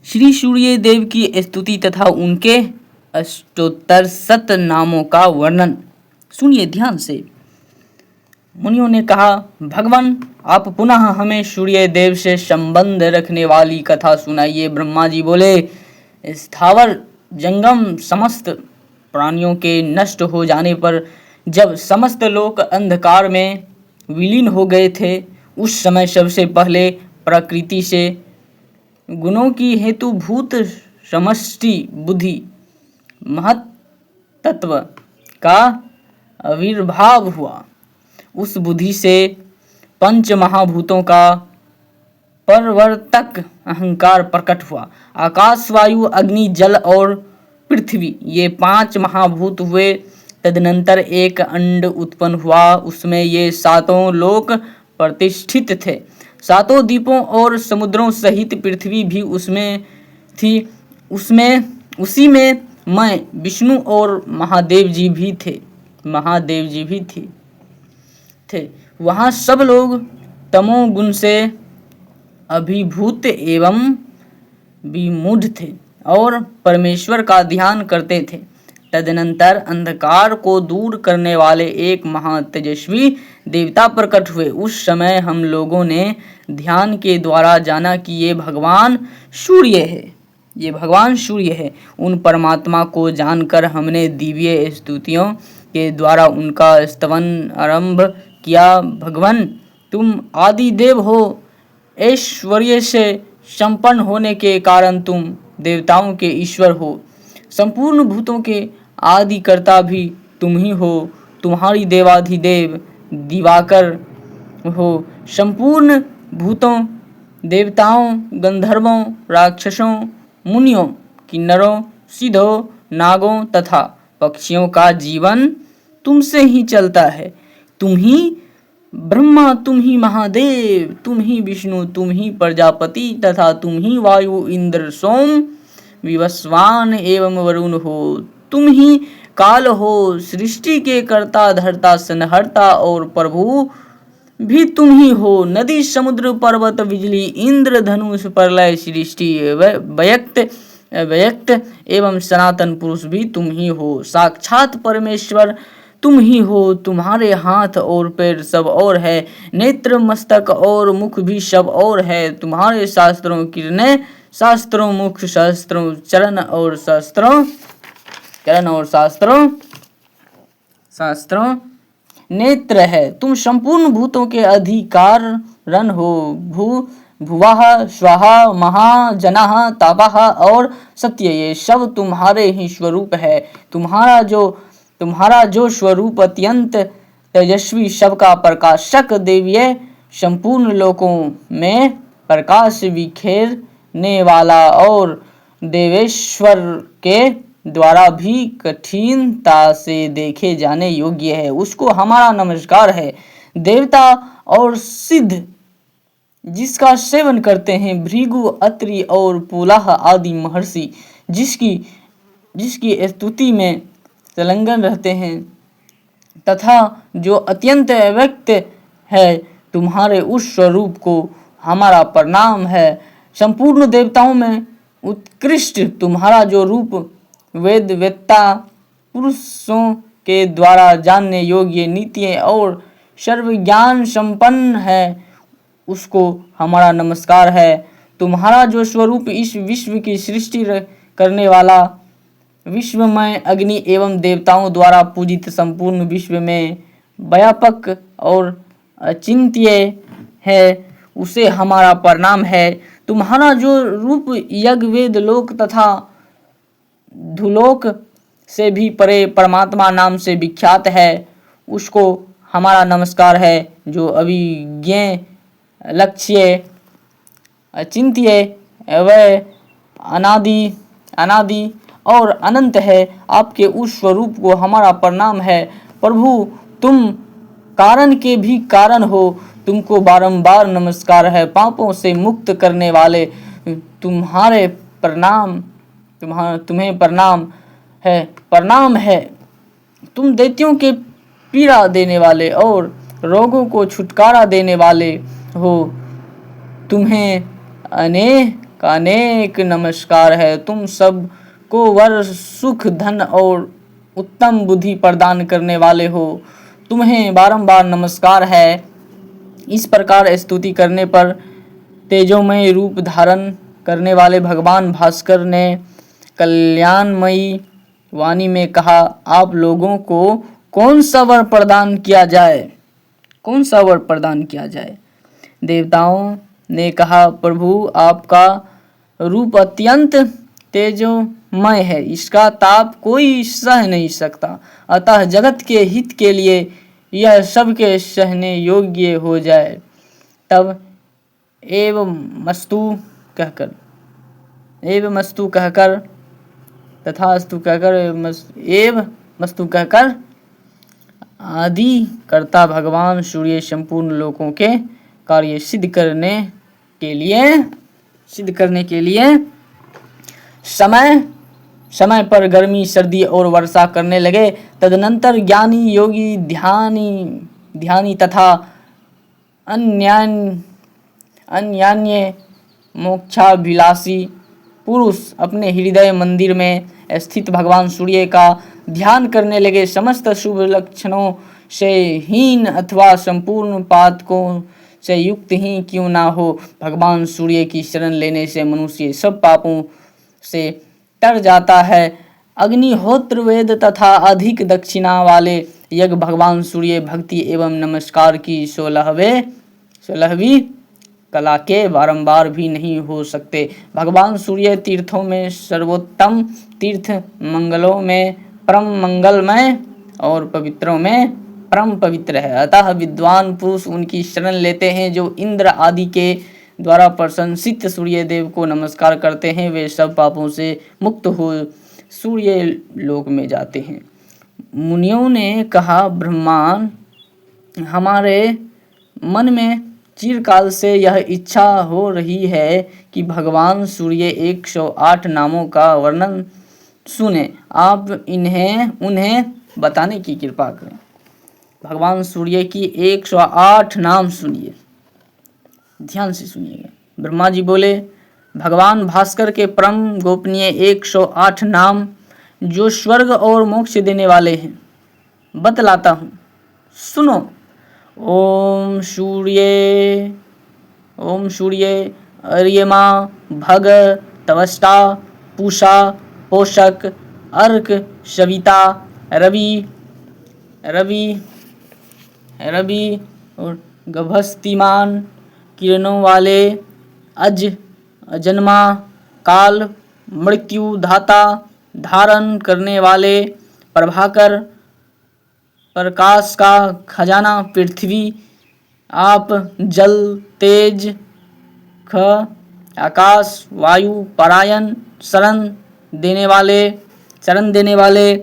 श्री सूर्य देव की स्तुति तथा उनके अष्टोत्तर शत नामों का वर्णन सुनिए ध्यान से। मुनियों ने कहा, भगवान आप पुनः हमें सूर्य देव से संबंध रखने वाली कथा सुनाइए। ब्रह्मा जी बोले, स्थावर जंगम समस्त प्राणियों के नष्ट हो जाने पर जब समस्त लोक अंधकार में विलीन हो गए थे, उस समय सबसे पहले प्रकृति से गुणों की हेतुभूत समष्टि बुद्धि महत तत्व का आविर्भाव हुआ। उस बुद्धि से पंच महाभूतों का परवर्तक अहंकार प्रकट हुआ। आकाश, वायु, अग्नि, जल और पृथ्वी ये 5 महाभूत हुए। तदनंतर एक अंड उत्पन्न हुआ, उसमें ये 7 लोक प्रतिष्ठित थे। 7 द्वीपों और समुद्रों सहित पृथ्वी भी उसमें थी। उसी में मैं, विष्णु और महादेव जी भी थे। वहाँ सब लोग तमोगुण से अभिभूत एवं विमूढ़ थे और परमेश्वर का ध्यान करते थे। तदनंतर अंधकार को दूर करने वाले एक महातेजस्वी देवता प्रकट हुए। उस समय हम लोगों ने ध्यान के द्वारा जाना कि ये भगवान सूर्य है। उन परमात्मा को जानकर हमने दिव्य स्तुतियों के द्वारा उनका स्तवन आरंभ किया। भगवान तुम आदि देव हो, ऐश्वर्य से संपन्न होने के कारण तुम देवताओं के ईश्वर हो। संपूर्ण भूतों के आदिकर्ता भी तुम ही हो। तुम्हारी देवाधिदेव दिवाकर हो। संपूर्ण भूतों, देवताओं, गंधर्वों, राक्षसों, मुनियों, किन्नरों, सिद्धों, नागों तथा पक्षियों का जीवन तुमसे ही चलता है। तुम ही ब्रह्मा, तुम ही महादेव, तुम ही विष्णु, तुम ही प्रजापति तथा तुम ही वायु, इंद्र, सोम, विवस्वान एवं वरुण हो। तुम ही काल हो, सृष्टि के कर्ता, धर्ता, संहर्ता और प्रभु भी तुम ही हो। नदी, समुद्र, पर्वत, बिजली, इंद्र, धनुष, प्रलय, सृष्टि, व्यक्त एवं सनातन पुरुष भी तुम ही हो। साक्षात परमेश्वर तुम ही हो। तुम्हारे हाथ और पैर सब और है, नेत्र, मस्तक और मुख भी सब और है। तुम्हारे शास्त्रों किरणें, शास्त्रों मुख, शास्त्रों चरण और शास्त्रों नेत्र है। तुम संपूर्ण भूतों के अधिकारन हो। भुवः स्वः महा जनः तपः और सत्य ये सब तुम्हारे ही स्वरूप है। तुम्हारा जो स्वरूप अत्यंत तेजस्वी, सबका प्रकाशक, देवीय, संपूर्ण लोकों में प्रकाश बिखेरने वाला और देवेश्वर के द्वारा भी कठिनता से देखे जाने योग्य है, उसको हमारा नमस्कार है। देवता और सिद्ध जिसका सेवन करते हैं, भृगु, अत्रि और पुलह आदि महर्षि जिसकी स्तुति में संलग्न रहते हैं तथा जो अत्यंत व्यक्त है, तुम्हारे उस स्वरूप को हमारा प्रणाम है। संपूर्ण देवताओं में उत्कृष्ट तुम्हारा जो रूप वेद वेत्ता पुरुषों के द्वारा जानने योग्य, नित्य और सर्वज्ञान संपन्न है, उसको हमारा नमस्कार है। तुम्हारा जो स्वरूप इस विश्व की सृष्टि करने वाला, विश्वमय अग्नि एवं देवताओं द्वारा पूजित, संपूर्ण विश्व में व्यापक और अचिंत्य है, उसे हमारा प्रणाम है। तुम्हारा जो रूप यज्ञ, वेद, लोक तथा धुलोक से भी परे परमात्मा नाम से विख्यात है, उसको हमारा नमस्कार है। जो अभिज्ञेय, लक्ष्य, अचिंत्य, अव्यय, अनादि और अनंत है, आपके उस स्वरूप को हमारा प्रणाम है। प्रभु तुम कारण के भी कारण हो, तुमको बारंबार नमस्कार है। पापों से मुक्त करने वाले तुम्हें प्रणाम है। तुम दैत्यों के पीड़ा देने वाले और रोगों को छुटकारा देने वाले हो। तुम्हें का अनेक नमस्कार है। तुम सब को वर, सुख, धन और उत्तम बुद्धि प्रदान करने वाले हो, तुम्हें बारंबार नमस्कार है। इस प्रकार स्तुति करने पर तेजोमय रूप धारण करने वाले भगवान भास्कर ने कल्याणमयी वाणी में कहा, आप लोगों को कौन सा वर प्रदान किया जाए? कौन सा वर प्रदान किया जाए? देवताओं ने कहा, प्रभु आपका रूप अत्यंत तेजोमय है, इसका ताप कोई सह नहीं सकता, अतः जगत के हित के लिए यह सबके सहने योग्य हो जाए। तब एवं मस्तु कहकर तथास्तु कहकर एवं मस्तु कहकर आदि कर्ता भगवान सूर्य संपूर्ण लोकों के कार्य सिद्ध करने के लिए समय समय पर गर्मी, सर्दी और वर्षा करने लगे। तदनंतर ज्ञानी, योगी, ध्यानी तथा अन्यान्य मोक्षाभिलाषी पुरुष अपने हृदय मंदिर में स्थित भगवान सूर्य का ध्यान करने लगे। समस्त शुभ लक्षणों से हीन अथवा संपूर्ण पातकों से युक्त ही क्यों ना हो, भगवान सूर्य की शरण लेने से मनुष्य सब पापों से तर जाता है। अग्निहोत्र, वेद तथा अधिक दक्षिणा वाले यज्ञ भगवान सूर्य भक्ति एवं नमस्कार की 16वीं कला के बारंबार भी नहीं हो सकते। भगवान सूर्य तीर्थों में सर्वोत्तम तीर्थ, मंगलों में परम मंगलमय और पवित्रों में परम पवित्र है। अतः विद्वान पुरुष उनकी शरण लेते हैं। जो इंद्र आदि के द्वारा प्रशंसित सूर्य देव को नमस्कार करते हैं, वे सब पापों से मुक्त हो सूर्य लोक में जाते हैं। मुनियों ने कहा, ब्रह्मन, हमारे मन में चिरकाल से यह इच्छा हो रही है कि भगवान सूर्य 108 नामों का वर्णन सुने। आप उन्हें बताने की कृपा करें। भगवान सूर्य की 108 नाम सुनिए, ध्यान से सुनिएगा। ब्रह्मा जी बोले, भगवान भास्कर के परम गोपनीय 108 नाम जो स्वर्ग और मोक्ष देने वाले हैं, बतलाता हूँ, सुनो। ओम सूर्य अर्यमा भग तवष्टा पूषा पोषक अर्क सविता रवि और गभस्तिमान किरणों वाले अजन्मा काल मृत्यु धाता धारण करने वाले प्रभाकर प्रकाश का खजाना पृथ्वी आप जल तेज ख आकाश वायु परायण शरण देने वाले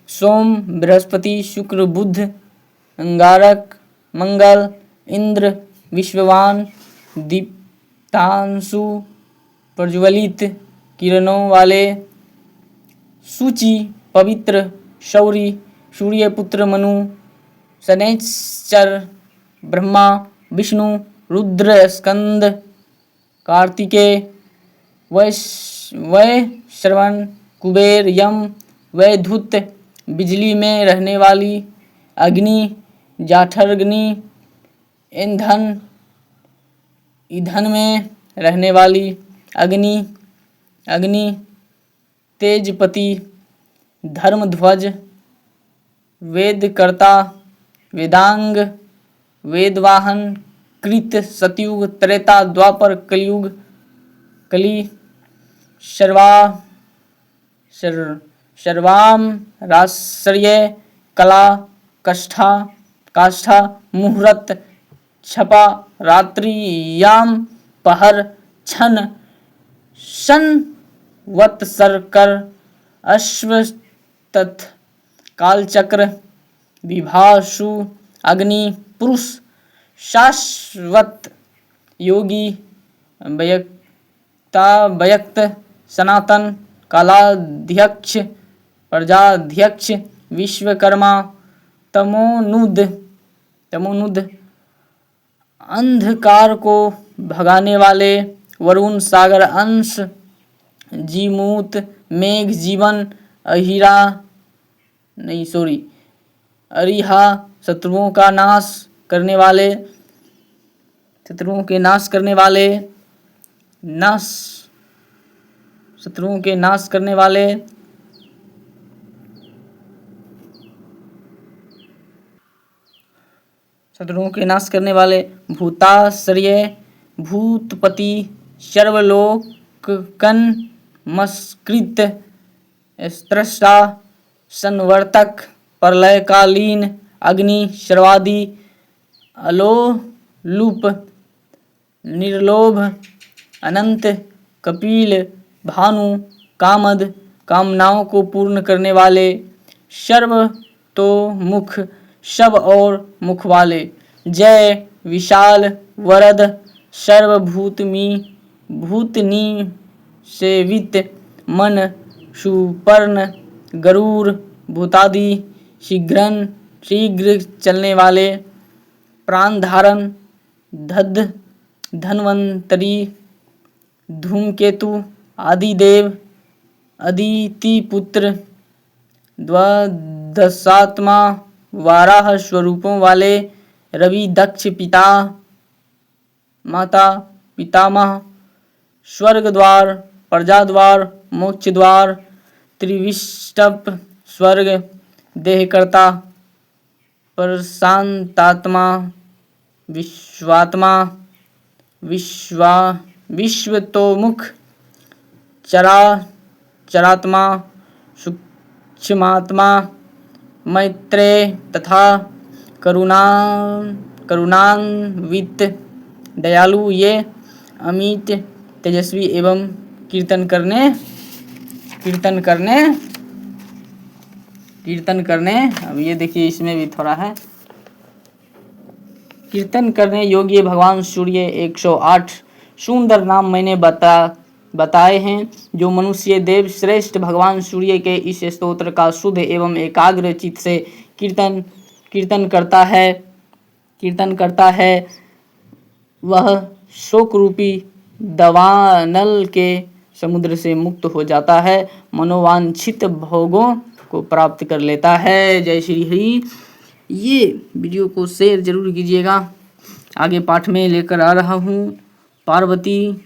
सोम बृहस्पति शुक्र बुध अंगारक मंगल इंद्र विश्ववान दीप्तांशु प्रज्वलित किरणों वाले सूचि पवित्र शौरी सूर्यपुत्र मनु शनैश्चर ब्रह्मा विष्णु रुद्र स्कंद कार्तिकेय वैश्रवण कुबेर यम वैधूत बिजली में रहने वाली अग्नि जाठरग्नि ईंधन में रहने वाली अग्नि तेजपति धर्मध्वज वेदकर्ता वेदांग वेदवाहन कृत सतयुग त्रेता द्वापर कलयुग कली सर्वाम राश्रय कला काष्ठा मुहूर्त छपा रात्रि याम पहर क्षण संवत्सर कर अश्वत्थ कालचक्र विभासु अग्नि पुरुष शाश्वत योगी व्यक्त सनातन कालाध्यक्ष प्रजाध्यक्ष विश्वकर्मा तमोनुद अंधकार को भगाने वाले वरुण सागर अंश, जीमूत मेघ जीवन, अरिहा शत्रुओं के नाश करने वाले, शत्रुओं के नाश करने वाले, भूताश्रय, भूतपति, सर्वलोकनमस्कृत, स्त्रष्टा, संवर्तक, प्रलयकालीन, अग्नि, सर्वादि, अलोलुप, निर्लोभ, अनंत, कपिल, भानु, कामद, कामनाओं को पूर्ण करने वाले, सर्वतोमुख, सब और मुख वाले, जय, विशाल, वरद, भूतनी सेवित, मन, सुपर्ण, गरुड़, भूतादि, शीघ्र चलने वाले, प्राण धारण, धन्वंतरी, धूमकेतु, आदिदेव, अदिति पुत्र, द्वादशात्मा, वाराह स्वरूपों वाले, रवि, दक्ष, पितामह, स्वर्ग द्वार, प्रजा द्वार, मोक्ष द्वार, त्रिविष्टप, स्वर्ग, देहकर्ता, प्रशांतात्मा, विश्वात्मा, विश्वतोमुख, चरात्मा, सूक्ष्मात्मा, मैत्रेय तथा करुणान्वित, दयालु, ये अमित, तेजस्वी एवं कीर्तन करने, अब ये देखिए इसमें भी थोड़ा है, कीर्तन करने योग्य भगवान सूर्य 108 सुंदर नाम मैंने बताए हैं। जो मनुष्य देव श्रेष्ठ भगवान सूर्य के इस स्तोत्र का शुद्ध एवं एकाग्र चित्त से कीर्तन करता है वह शोक रूपी दवानल के समुद्र से मुक्त हो जाता है, मनोवांछित भोगों को प्राप्त कर लेता है। जय श्री हरि। ये वीडियो को शेयर जरूर कीजिएगा। आगे पाठ में लेकर आ रहा हूँ पार्वती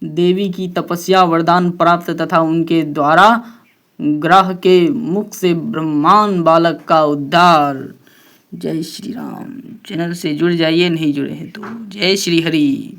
देवी की तपस्या वरदान प्राप्त तथा उनके द्वारा ग्रह के मुख से ब्रह्मांड बालक का उद्धार। जय श्री राम। चैनल से जुड़ जाइए, नहीं जुड़े हैं तो। जय श्री हरि।